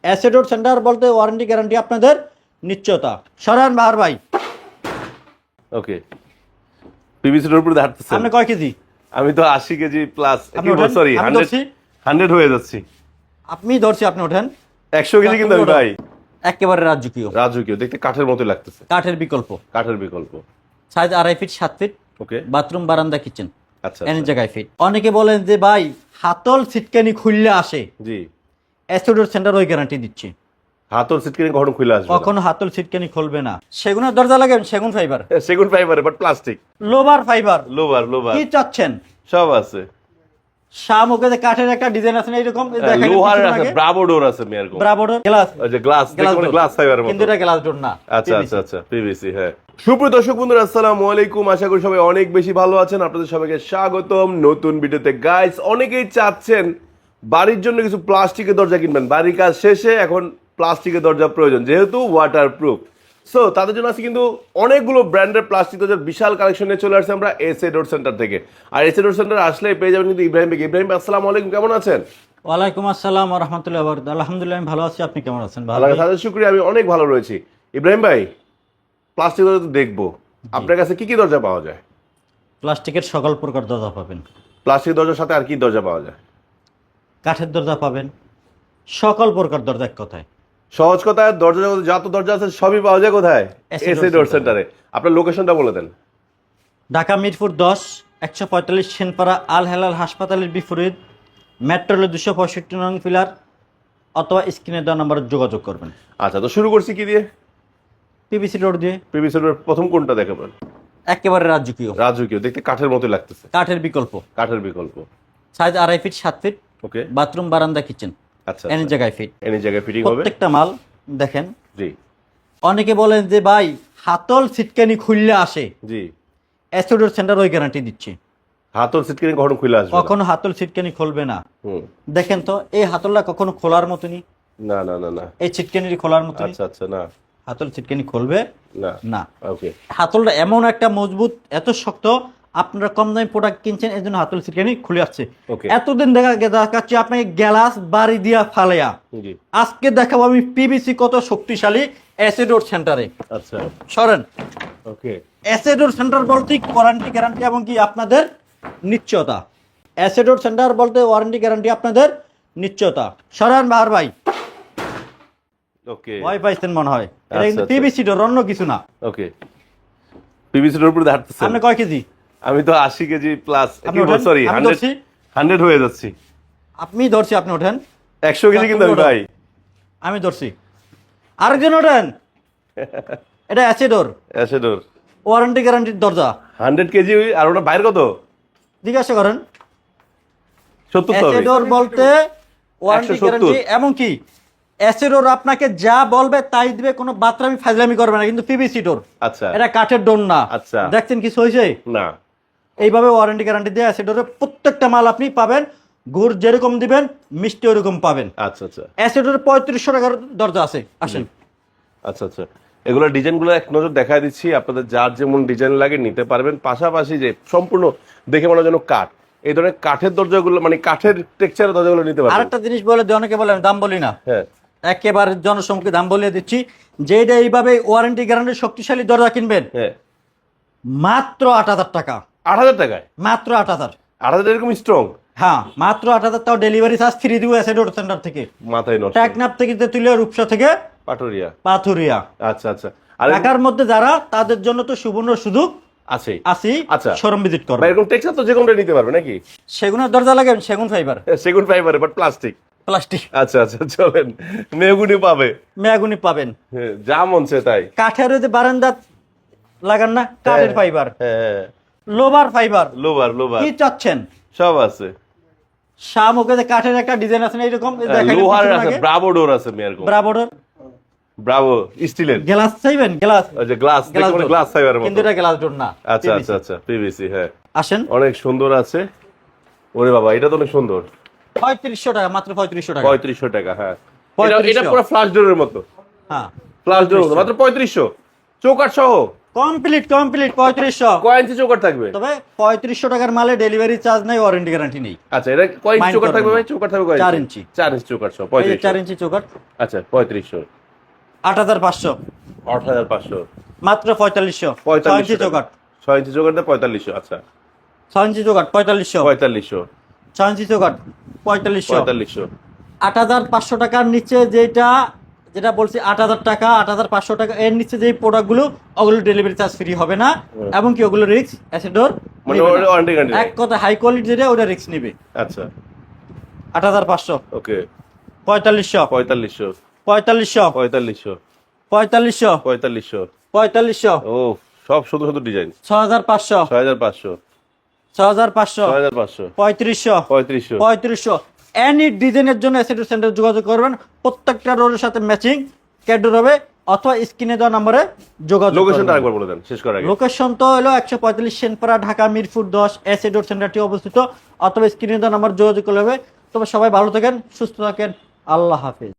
অ্যাসিডোর centre বলতে warranty guarantee আপনাদের নিশ্চয়তা। সরান বাহার ভাই। ওকে, পিভিসির উপরে হাঁটতেছেন আপনি কয় কেজি? আমি তো 80 কেজি প্লাস, সরি আমি 100 ধরছি, 100 হয়ে যাচ্ছি। আপনি ধরছি, আপনি ওঠেন। 100 কেজি কিন্তু আমি ভাই একেবারে রাজকীয় রাজকীয়, দেখতে কাঠের মতো লাগতেছে। কাঠের বিকল্প, কাঠের বিকল্প, সাইজ 2.5 ফিট 7 ফিট, ওকে। বাথরুম বারান্দা কিচেন আচ্ছা এনে জায়গায় ফিট। অনেকে বলেন যে ভাই হাতল সিটকানি খুললে আসে, জি, অ্যাসিডোর সেন্টার ওই গ্যারান্টি দিচ্ছে। হাতল সিটকিনি কখনো খুলে আসবে না। কখনো হাতল সিটকানি খুলবে না। সেগুনের দরজা লাগাবেন সেগুন ফাইবার, সেগুন ফাইবারে but plastic, lobar fibre, lobar কি চাচ্ছেন? সব আছে। শামুকে যে কাঠের একটা ডিজাইন আছে না এরকম, লোহার আছে, ব্রাভো ডোর আছে মেয়ারকম, ব্রাভো ডোর, গ্লাস, ওই যে গ্লাস, দেখুন গ্লাস ফাইবারের মতো, কিন্তু এটা গ্লাস ডোর না। আচ্ছা আচ্ছা আচ্ছা, পিভিসি। হ্যাঁ, সুপ্রিয় দর্শক বন্ধুরা, আসসালামু আলাইকুম। আশা করি সবাই অনেক বেশি ভালো আছেন। আপনাদের সবাইকে স্বাগতম নতুন ভিডিওতে। গাইস, অনেকেই চাচ্ছেন বাড়ির জন্য কিছু প্লাস্টিকের দরজা কিনবেন, বাড়ির কাজ শেষে এখন প্লাস্টিকের দরজা প্রয়োজন, যেহেতু ওয়াটারপ্রুফ। সো তাদের জন্য আছে কিন্তু অনেকগুলো ব্র্যান্ডের প্লাস্টিক দরজার বিশাল কালেকশনে চলে আসছে আমরা এসএ ডোর সেন্টার থেকে। আর এসএ ডোর সেন্টার আসলে পেয়ে যাবেন কিন্তু ইব্রাহিম ভাই। ইব্রাহিম ভাই, আসসালামু আলাইকুম, কেমন আছেন? ওয়ালাইকুম আসসালাম ওয়া রাহমাতুল্লাহি ওয়া বারাকাতুহু। আলহামদুলিল্লাহ আমি ভালো আছি, আপনি কেমন আছেন? ভালো। আল্লাহর কাছে শুকরিয়া, আমি অনেক ভালো রয়েছি। ইব্রাহিম ভাই, প্লাস্টিক দরজা তো দেখবো, আপনার কাছে কি কি দরজা পাওয়া যায়? প্লাস্টিকের সকল প্রকার দরজা পাবেন। প্লাস্টিক দরজার সাথে আর কি দরজা পাওয়া যায়? কাঠের দরজা পাবেন, সকল প্রকার দরজা এক কথায়। সহজ কথায়, দরজা জগতে যত দরজা আছে সবই পাওয়া যায় কোথায়? এসএ ডোর সেন্টারে। আপনার লোকেশনটা বলে দেন। ঢাকা মিরপুর 10 145 সেনপাড়া আল হেলাল হাসপাতালের বিপরীত, মেট্রো রেল 265 নং পিলার, অথবা স্ক্রিনে দেওয়া নম্বরে যোগাযোগ করবেন। আচ্ছা, তো শুরু করছি কি দিয়ে? পিভিসি রোড দিয়ে। পিভিসি রোডের প্রথম কোনটা দেখাবেন? একেবারে রাজকীয় রাজকীয়, দেখতে কাঠের মতো লাগতেছে। কাঠের বিকল্প, কাঠের বিকল্প, সাইজ 2.5 ফিট 7 ফিট, ওকে। বাথরুম বারান্দা কিচেন আচ্ছা, এনে জায়গায় ফিট। এনি জায়গায় ফিটিং হবে। প্রত্যেকটা মাল দেখেন। জি অনেকে বলেন যে ভাই হাতল সিটকানি খুললে আসে, জি, অ্যাসিডোর সেন্টার ওই গ্যারান্টি দিচ্ছে। হাতল সিটকিনি কখনো খুলে আসবে না। কখনো হাতল সিটকানি খুলবে না। হুম, দেখেন তো, এই হাতলটা কখনো খোলার মতনই, না না না না, এই সিটকানি খোলার মতনই। আচ্ছা আচ্ছা, না হাতল সিটকানি খুলবে না না। ওকে। হাতলটা এমন একটা মজবুত, এত শক্ত, আপনারা কম দামি প্রোডাক্ট কিনছেন এই জন্য হাতল সিটকানি খুলে আসছে। ওকে। এতদিন দেখাচ্ছি আপনাকে গ্লাস বাড়ি দিয়া ফালেয়া, জি, আজকে দেখাবো আমি পিভিসি কত শক্তিশালী অ্যাসিডোর সেন্টারে। আচ্ছা, সরেন। ওকে। অ্যাসিডোর সেন্টার বলতে ওয়ারেন্টি গ্যারান্টি এবং কি আপনাদের নিশ্চয়তা। অ্যাসিডোর সেন্টার বলতে ওয়ারেন্টি গ্যারান্টি আপনাদের নিশ্চয়তা। সরান বাহার ভাই। ওকে, ভয় পাইছেন মনে হয়, এটা কিন্তু আচ্ছা। পিভিসি ডোর, অন্য কিছু না। ওকে, পিভিসির উপরে হাঁটতেছেন আপনি কয় কেজি? আমি তো 80 কেজি প্লাস, আপনি ওঠেন, সরি আমি ধরছি। 100 হয়ে যাচ্ছি। আপনি ধরছি, আপনি ওঠেন। 100 কেজি কিন্তু আমি ভাই। আমি ধরছি, আরেকজন ওঠেন। এটা অ্যাসিডোর এসে ডোর ওয়ারেন্টি গ্যারান্টির দরজা। 100 কেজি, আর ওটা বাইরে কত? জিজ্ঞাসা করেন। 70 তো হবে। অ্যাসিডোর বলতে ওয়ারেন্টি 170 গ্যারান্টি এবং কি অ্যাসিডোর আপনাকে যা বলবে তাই দিবে, কোনো বাতরামি ফাজলামি করবে না। কিন্তু পিভিসি ডোর, আচ্ছা, এটা কাঠের ডোর না। আচ্ছা। দেখছেন কিছু হয়েছে? না, এইভাবে ওয়ারেন্টি গ্যারান্টি দিয়ে অ্যাসিডোরে প্রত্যেকটা মাল আপনি পাবেন। গুড় যেরকম দিবেন মিষ্টি ওরকম পাবেন। আচ্ছা আচ্ছা অ্যাসিডোরে 3500 টাকার দরজা আছে, আসেন। আচ্ছা আচ্ছা, এগুলো ডিজাইনগুলো এক নজর দেখায় দিচ্ছি, আপনাদের যার যেমন ডিজাইন লাগে নিতে পারবেন। পাশাপাশি যে সম্পূর্ণ দেখে মনে হয় যেন কাঠ, এই ধরনের কাঠের দরজাগুলো, মানে কাঠের টেক্সচারের দরজাগুলো নিতে পারবেন। আরেকটা জিনিস বলে দিই, অনেকে বলে আমি দাম বলি না। হ্যাঁ, একেবারে জনসম্মুখে দাম বলিয়ে দিচ্ছি, যেটা এইভাবে ওয়ারেন্টি গ্যারান্টি শক্তিশালী দরজা কিনবেন হ্যাঁ, মাত্র 8000 টাকা। 8000 টাকায়? মাত্র 8000। 8000 এরকম স্ট্রং? হ্যাঁ, মাত্র 8000। তাও ডেলিভারি চার্জ ফ্রি দিব অ্যাসিডোর সেন্টার থেকে। মাথায় নষ্ট। টেকনাফ থেকে তেতুলিয়া, রূপসা থেকে পাটুরিয়া। পাথুরিয়া। আচ্ছা আচ্ছা, আর ঢাকার মধ্যে যারা, তাদের জন্য তো সুবর্ণ সুযোগ আছে। আসি। আচ্ছা, শোরুম ভিজিট বা করবে। এরকম টেক্সচার তো যে কোনটা নিতে পারবে নাকি? সেগুনের দরজা লাগে সেগুন ফাইবার, সেগুন ফাইবারে বাট প্লাস্টিক। প্লাস্টিক। আচ্ছা আচ্ছা, চলেন। মেহগুনি পাবে, মেয়াগুনি পাবেন। হ্যাঁ, যা মন চায় তাই। কাঠের ওই যে বারান্দা লাগান না, কাঠের ফাইবার, হ্যাঁ, লোবার ফাইবার, লোবার লোবার কি চাচ্ছেন? সব আছে। শামুকে যে কাঠের একটা ডিজাইন আছে না এরকম, লোহার আছে, ব্রাভো ডোর আছে মেয়ারকম, ব্রাভোর ব্রাভো স্টিলের। গ্লাস চাইবেন? গ্লাস, ওই যে গ্লাস, দেখুন গ্লাস ফাইবারের মতো, কিন্তু এটা গ্লাস ডোর না। আচ্ছা আচ্ছা আচ্ছা, পিভিসি। হ্যাঁ, আসেন। অনেক সুন্দর আছে। ওরে বাবা, এটা তো অনেক সুন্দর। 3500 টাকা, মাত্র 3500 টাকা। 3500 টাকা, হ্যাঁ। 3500 এটা পুরো ফ্লাশ ডোরের মতো, হ্যাঁ, ফ্লাশ ডোরের মতো, মাত্র 3500, চৌকাঠ সহ। কমপ্লিট 3500। কয় ইঞ্চি চোকার থাকবে? তবে 3500 টাকার মালে ডেলিভারি চার্জ নাই, ওয়ারেন্টি গ্যারান্টি নেই। আচ্ছা, এটা কয় ইঞ্চি Mind চোকার থাকবে করবেন ভাই? না। চোকার থাকবে কয় 4 ইঞ্চি? ইঞ্চি। 4 ইঞ্চি চোকার সহ এই যে 3500। 4 ইঞ্চি চৌকাঠ, আচ্ছা 3500। 8500 8500 মাত্র 4500। 6 ইঞ্চি 4500 চৌকাঠ, 6 ইঞ্চি চোকার 4500। আচ্ছা 6 ইঞ্চি চৌকাঠ 4500। 4500। 6 ইঞ্চি চৌকাঠ 4500। 4500। 8500 টাকার নিচে যেটা বলছি 8000 টাকা, 8500 টাকা এর নিচে যেই প্রোডাক্টগুলো, ওগুলো ডেলিভারি চার্জ ফ্রি হবে না, এবং কি ওগুলো রিস্ক অ্যাসিডোর মানে ওয়ারেন্টি গ্যারান্টি এক কথা হাই কোয়ালিটি যেটা ওটা রিস্ক নেবে। আচ্ছা 8500। ওকে। 4500। 4500। 4500। 4500। 4500। 4500। 4500। ও সব সুন্দর সুন্দর ডিজাইন। 6500। 6500। 6500। 6500। 3500। 3500। 3500। এনি ডিজাইনের জন্য অ্যাসিডোর সেন্টার যোগাযোগ করবেন। প্রত্যেকটা রোডের সাথে ম্যাচিং ক্যাডোর হবে, অথবা স্ক্রিনে দেওয়া নম্বরে যোগাযোগ লোকেশনটা করবেন। আরেকবার বলে দেন শেষ করার আগে। লোকেশন তো হলো 145 সেনপাড়া, ঢাকা মিরপুর 10, অ্যাসিডোর সেন্টারটি অবস্থিত, অথবা স্ক্রিনে দেওয়া নম্বর যোগাযোগ করলে হবে। তবে সবাই ভালো থাকেন, সুস্থ থাকেন, আল্লাহ হাফেজ।